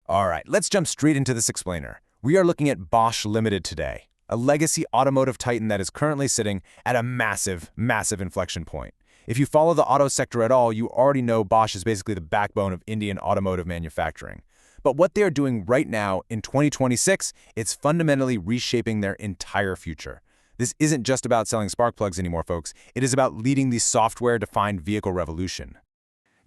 All right, let's jump straight into this explainer. We are looking at Bosch Ltd today, a legacy automotive titan that is currently sitting at a massive inflection point. If you follow the auto sector at all, you already know Bosch is basically the backbone of Indian automotive manufacturing. But what they are doing right now in 2026, it's fundamentally reshaping their entire future. This isn't just about selling spark plugs anymore, folks. It is about leading the software-defined vehicle revolution.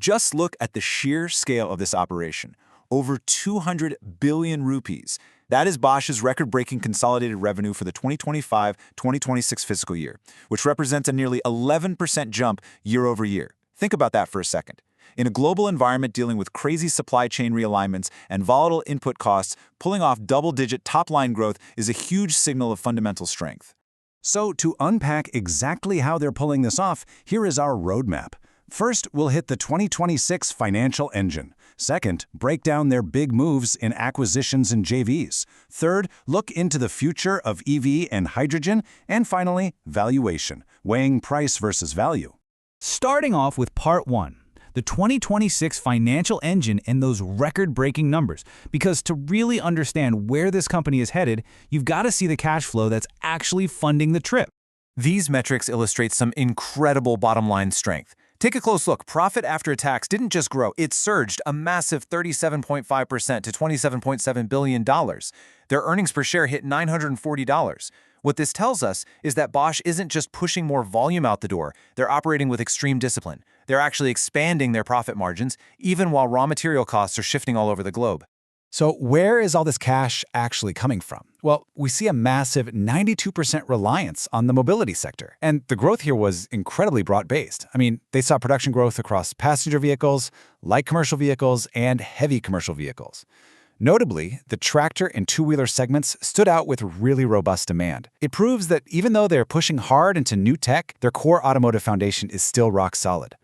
Just look at the sheer scale of this operation. Over 200 billion rupees. That is Bosch's record-breaking consolidated revenue for the 2025-2026 fiscal year, which represents a nearly 11% jump year over year. Think about that for a second. In a global environment dealing with crazy supply chain realignments and volatile input costs, pulling off double-digit top-line growth is a huge signal of fundamental strength. So, to unpack exactly how they're pulling this off, here is our roadmap. First, we'll hit the 2026 financial engine. Second, break down their big moves in acquisitions and JVs. Third, look into the future of EV and hydrogen. And finally, valuation, weighing price versus value. Starting off with Part 1, the 2026 financial engine and those record-breaking numbers. Because to really understand where this company is headed, you've got to see the cash flow that's actually funding the trip. These metrics illustrate some incredible bottom-line strength. Take a close look. Profit after tax didn't just grow, it surged a massive 37.5% to $27.7 billion. Their earnings per share hit $940. What this tells us is that Bosch isn't just pushing more volume out the door, they're operating with extreme discipline. They're actually expanding their profit margins, even while raw material costs are shifting all over the globe. So where is all this cash actually coming from? Well, we see a massive 92% reliance on the mobility sector. And the growth here was incredibly broad-based. I mean, they saw production growth across passenger vehicles, light commercial vehicles, and heavy commercial vehicles. Notably, the tractor and two-wheeler segments stood out with really robust demand. It proves that even though they're pushing hard into new tech, their core automotive foundation is still rock solid.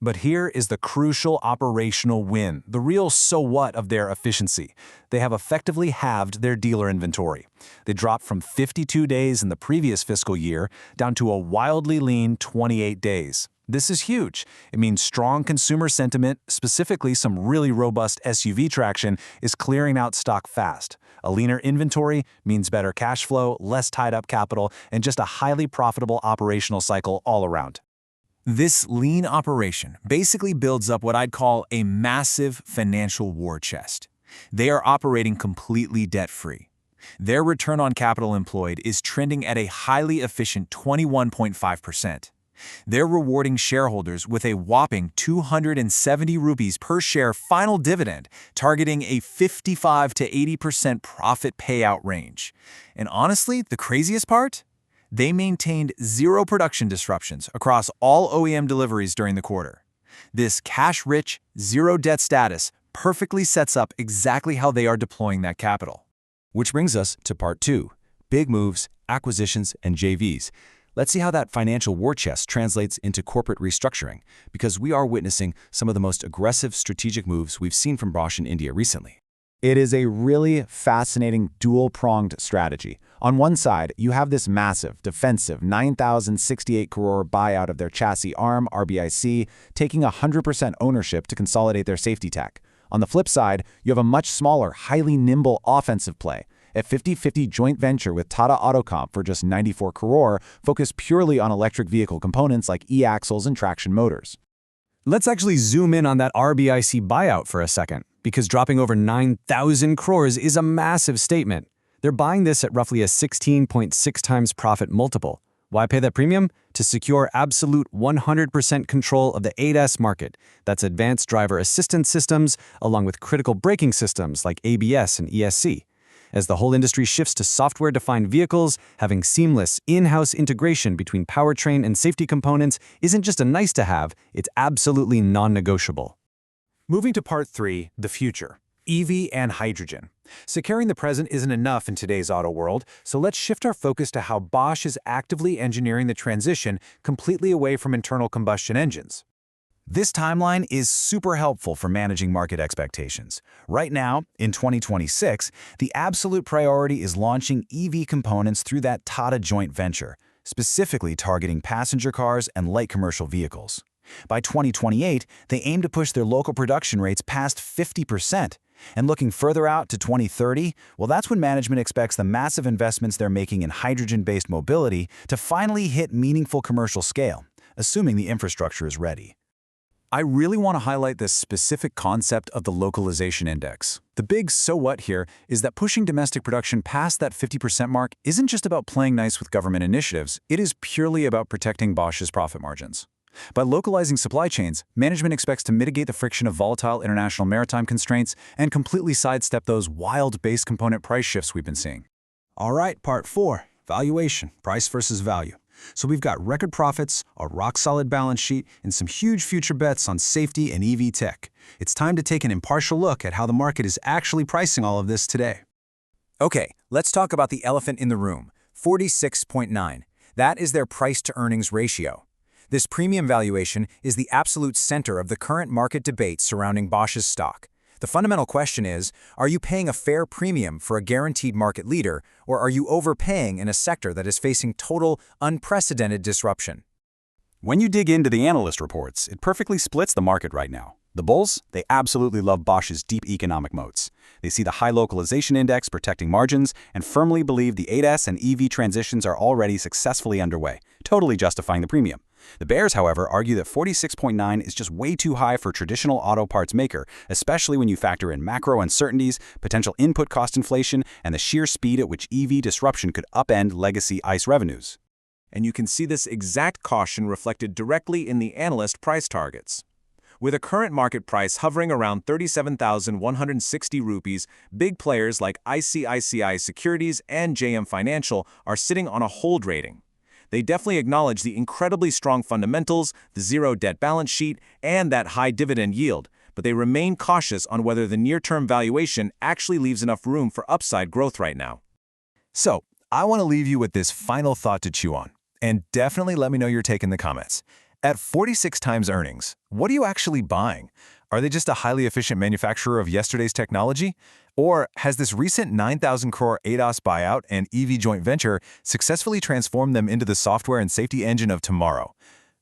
But here is the crucial operational win, the real so what of their efficiency. They have effectively halved their dealer inventory. They dropped from 52 days in the previous fiscal year down to a wildly lean 28 days. This is huge. It means strong consumer sentiment, specifically some really robust SUV traction, is clearing out stock fast. A leaner inventory means better cash flow, less tied-up capital, and just a highly profitable operational cycle all around. This lean operation basically builds up what I'd call a massive financial war chest. They are operating completely debt-free. Their return on capital employed is trending at a highly efficient 21.5%. They're rewarding shareholders with a whopping 270 rupees per share final dividend, targeting a 55 to 80% profit payout range. And honestly, the craziest part? They maintained zero production disruptions across all OEM deliveries during the quarter. This cash-rich, zero-debt status perfectly sets up exactly how they are deploying that capital. Which brings us to Part 2, big moves, acquisitions, and JVs. Let's see how that financial war chest translates into corporate restructuring, because we are witnessing some of the most aggressive strategic moves we've seen from Bosch in India recently. It is a really fascinating dual-pronged strategy. On one side, you have this massive, defensive 9,068 crore buyout of their chassis arm, RBIC, taking 100% ownership to consolidate their safety tech. On the flip side, you have a much smaller, highly nimble offensive play, a 50-50 joint venture with Tata Autocomp for just 94 crore, focused purely on electric vehicle components like e-axles and traction motors. Let's actually zoom in on that RBIC buyout for a second, because dropping over 9,000 crores is a massive statement. They're buying this at roughly a 16.6 times profit multiple. Why pay that premium? To secure absolute 100% control of the ADAS market. That's advanced driver assistance systems, along with critical braking systems like ABS and ESC. As the whole industry shifts to software-defined vehicles, having seamless in-house integration between powertrain and safety components isn't just a nice-to-have, it's absolutely non-negotiable. Moving to Part 3, the future. EV and hydrogen. Securing the present isn't enough in today's auto world, so let's shift our focus to how Bosch is actively engineering the transition completely away from internal combustion engines. This timeline is super helpful for managing market expectations. Right now, in 2026, the absolute priority is launching EV components through that Tata joint venture, specifically targeting passenger cars and light commercial vehicles. By 2028, they aim to push their local production rates past 50%, And looking further out to 2030, well, that's when management expects the massive investments they're making in hydrogen-based mobility to finally hit meaningful commercial scale, assuming the infrastructure is ready. I really want to highlight this specific concept of the localization index. The big so what here is that pushing domestic production past that 50% mark isn't just about playing nice with government initiatives, it is purely about protecting Bosch's profit margins. By localizing supply chains, management expects to mitigate the friction of volatile international maritime constraints and completely sidestep those wild base component price shifts we've been seeing. All right, part 4, valuation, price versus value. So we've got record profits, a rock-solid balance sheet, and some huge future bets on safety and EV tech. It's time to take an impartial look at how the market is actually pricing all of this today. Okay, let's talk about the elephant in the room, 46.9. That is their price-to-earnings ratio. This premium valuation is the absolute center of the current market debate surrounding Bosch's stock. The fundamental question is, are you paying a fair premium for a guaranteed market leader, or are you overpaying in a sector that is facing total, unprecedented disruption? When you dig into the analyst reports, it perfectly splits the market right now. The bulls, they absolutely love Bosch's deep economic moats. They see the high localization index protecting margins and firmly believe the ADAS and EV transitions are already successfully underway, totally justifying the premium. The bears, however, argue that 46.9 is just way too high for a traditional auto parts maker, especially when you factor in macro uncertainties, potential input cost inflation, and the sheer speed at which EV disruption could upend legacy ICE revenues. And you can see this exact caution reflected directly in the analyst price targets. With a current market price hovering around 37,160 rupees, big players like ICICI Securities and JM Financial are sitting on a hold rating. They definitely acknowledge the incredibly strong fundamentals, the zero debt balance sheet, and that high dividend yield, but they remain cautious on whether the near-term valuation actually leaves enough room for upside growth right now. So, I want to leave you with this final thought to chew on, and definitely let me know your take in the comments. At 46 times earnings, what are you actually buying? Are they just a highly efficient manufacturer of yesterday's technology? Or has this recent 9,000 crore ADAS buyout and EV joint venture successfully transformed them into the software and safety engine of tomorrow?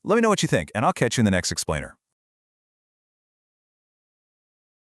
Let me know what you think, and I'll catch you in the next explainer.